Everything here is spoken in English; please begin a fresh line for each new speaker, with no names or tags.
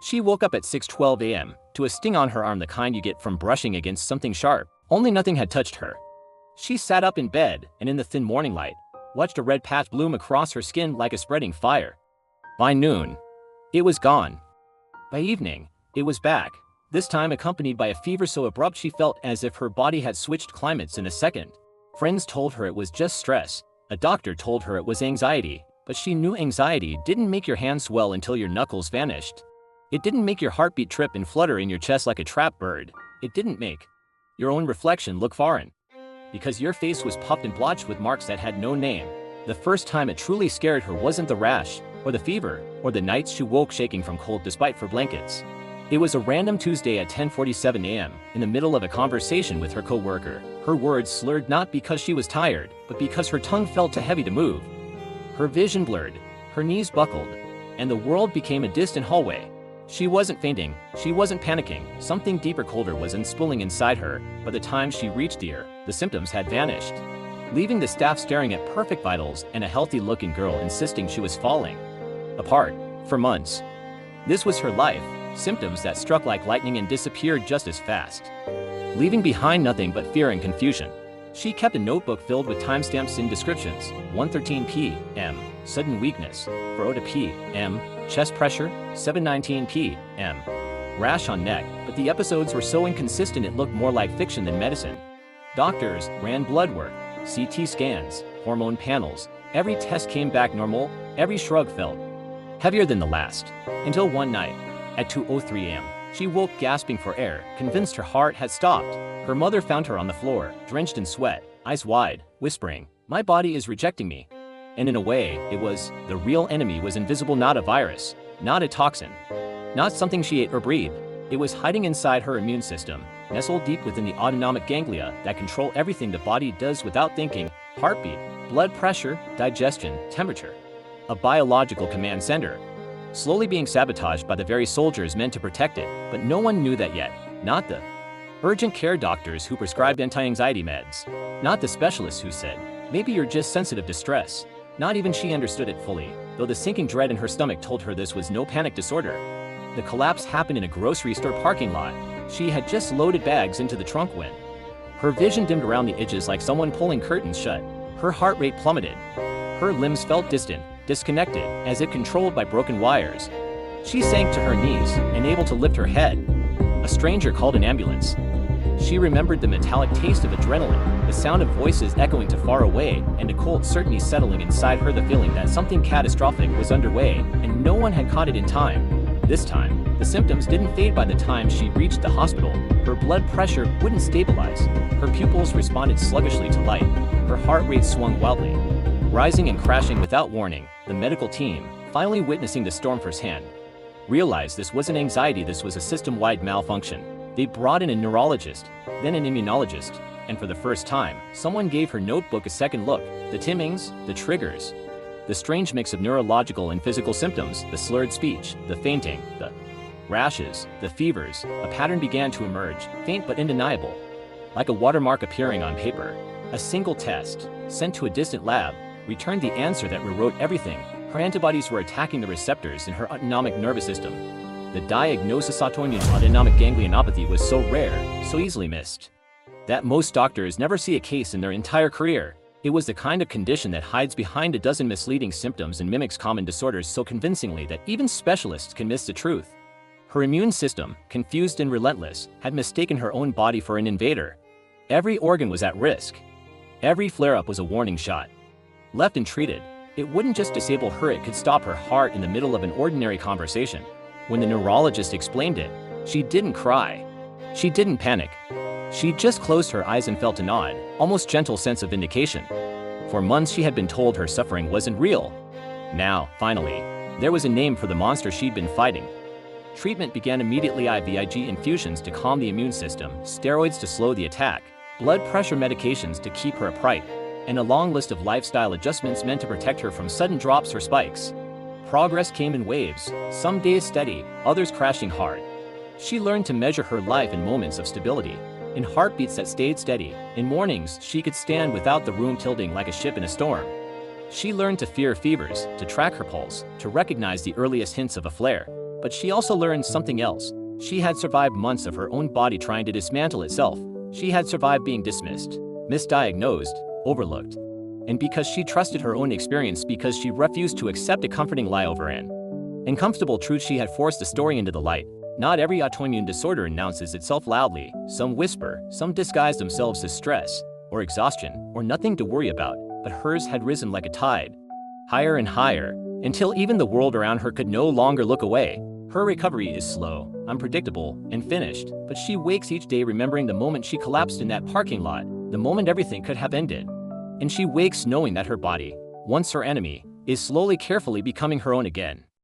She woke up at 6:12 a.m. to a sting on her arm, the kind you get from brushing against something sharp, only nothing had touched her. She sat up in bed and in the thin morning light, watched a red patch bloom across her skin like a spreading fire. By noon, it was gone. By evening, it was back, this time accompanied by a fever so abrupt she felt as if her body had switched climates in a second. Friends told her it was just stress, a doctor told her it was anxiety, but she knew anxiety didn't make your hands swell until your knuckles vanished. It didn't make your heartbeat trip and flutter in your chest like a trapped bird. It didn't make your own reflection look foreign. Because your face was puffed and blotched with marks that had no name. The first time it truly scared her wasn't the rash, or the fever, or the nights she woke shaking from cold despite for blankets. It was a random Tuesday at 10:47 a.m., in the middle of a conversation with her co-worker. Her words slurred not because she was tired, but because her tongue felt too heavy to move. Her vision blurred, her knees buckled, and the world became a distant hallway. She wasn't fainting, she wasn't panicking, something deeper colder was unspooling inside her. By the time she reached the ER, the symptoms had vanished, leaving the staff staring at perfect vitals and a healthy-looking girl insisting she was falling apart for months. This was her life, symptoms that struck like lightning and disappeared just as fast, leaving behind nothing but fear and confusion. She kept a notebook filled with timestamps and descriptions. 1:13 p.m. sudden weakness, 4:00 p.m. chest pressure, 7:19 p.m. rash on neck, but the episodes were so inconsistent it looked more like fiction than medicine. Doctors ran blood work, CT scans, hormone panels. Every test came back normal, every shrug felt heavier than the last. Until one night, at 2:03 a.m., she woke gasping for air, convinced her heart had stopped. Her mother found her on the floor, drenched in sweat, eyes wide, whispering, "My body is rejecting me." And in a way, it was, the real enemy was invisible, not a virus, not a toxin, not something she ate or breathed. It was hiding inside her immune system, nestled deep within the autonomic ganglia that control everything the body does without thinking: heartbeat, blood pressure, digestion, temperature. A biological command center, slowly being sabotaged by the very soldiers meant to protect it, but no one knew that yet. Not the urgent care doctors who prescribed anti-anxiety meds, not the specialists who said, "Maybe you're just sensitive to stress." Not even she understood it fully, though the sinking dread in her stomach told her this was no panic disorder. The collapse happened in a grocery store parking lot. She had just loaded bags into the trunk when her vision dimmed around the edges like someone pulling curtains shut. Her heart rate plummeted. Her limbs felt distant, disconnected, as if controlled by broken wires. She sank to her knees, unable to lift her head. A stranger called an ambulance. She remembered the metallic taste of adrenaline, the sound of voices echoing to far away, and a cold certainty settling inside her, the feeling that something catastrophic was underway, and no one had caught it in time. This time, the symptoms didn't fade by the time she reached the hospital. Her blood pressure wouldn't stabilize. Her pupils responded sluggishly to light. Her heart rate swung wildly, rising and crashing without warning. The medical team, finally witnessing the storm firsthand, realized this wasn't anxiety, this was a system-wide malfunction. They brought in a neurologist, then an immunologist, and for the first time, someone gave her notebook a second look. The timings, the triggers, the strange mix of neurological and physical symptoms, the slurred speech, the fainting, the rashes, the fevers. A pattern began to emerge, faint but undeniable, like a watermark appearing on paper. A single test, sent to a distant lab, returned the answer that rewrote everything. Her antibodies were attacking the receptors in her autonomic nervous system. The diagnosis autoimmune autonomic ganglionopathy was so rare, so easily missed, that most doctors never see a case in their entire career. It was the kind of condition that hides behind a dozen misleading symptoms and mimics common disorders so convincingly that even specialists can miss the truth. Her immune system, confused and relentless, had mistaken her own body for an invader. Every organ was at risk. Every flare-up was a warning shot. Left untreated, it wouldn't just disable her, it could stop her heart in the middle of an ordinary conversation. When the neurologist explained it, she didn't cry. She didn't panic. She just closed her eyes and felt an odd, almost gentle sense of vindication. For months she had been told her suffering wasn't real. Now, finally, there was a name for the monster she'd been fighting. Treatment began immediately: IVIG infusions to calm the immune system, steroids to slow the attack, blood pressure medications to keep her upright, and a long list of lifestyle adjustments meant to protect her from sudden drops or spikes. Progress came in waves, some days steady, others crashing hard. She learned to measure her life in moments of stability, in heartbeats that stayed steady. In mornings, she could stand without the room tilting like a ship in a storm. She learned to fear fevers, to track her pulse, to recognize the earliest hints of a flare. But she also learned something else. She had survived months of her own body trying to dismantle itself. She had survived being dismissed, misdiagnosed, overlooked. And because she trusted her own experience, because she refused to accept a comforting lie over an uncomfortable truth, she had forced the story into the light. Not every autoimmune disorder announces itself loudly. Some whisper, some disguise themselves as stress, or exhaustion, or nothing to worry about, but hers had risen like a tide, higher and higher, until even the world around her could no longer look away. Her recovery is slow, unpredictable, and finished, but she wakes each day remembering the moment she collapsed in that parking lot, the moment everything could have ended. And she wakes knowing that her body, once her enemy, is slowly, carefully becoming her own again.